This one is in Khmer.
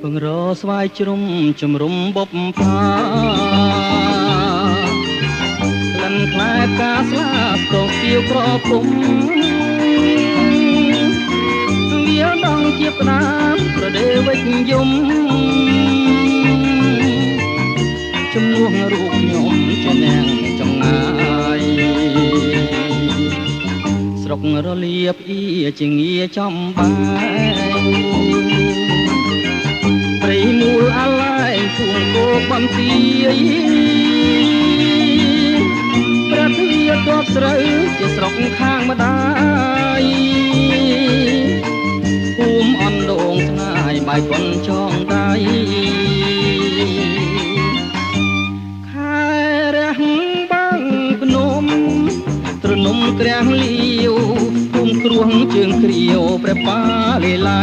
ពងរស្វាយជ្រុំជំរុំបុបផាលិនខ្លែផ្កាស្លាស្ទោគៀវក្រគុំវាដងជាផ្ដាមប្រដេវិជ្ជយំជំនួសរូបខ្ញុំជានាងចំងាយស្រុករលៀបអ៊ីជាងាចំបាយព្រៃមូលអាឡៃគួងគោបំទាយប្រធានទ័ពស្រូវជាស្រុកខាងម្ដាយភូមិអណ្ដូងស្នាយបាយកុនចងដៃខែរះបាំងភ្នំត្រនំក្រាំងលាវភូមិគ្រោះជើងគ្រាវព្រះប៉ាលេឡៃ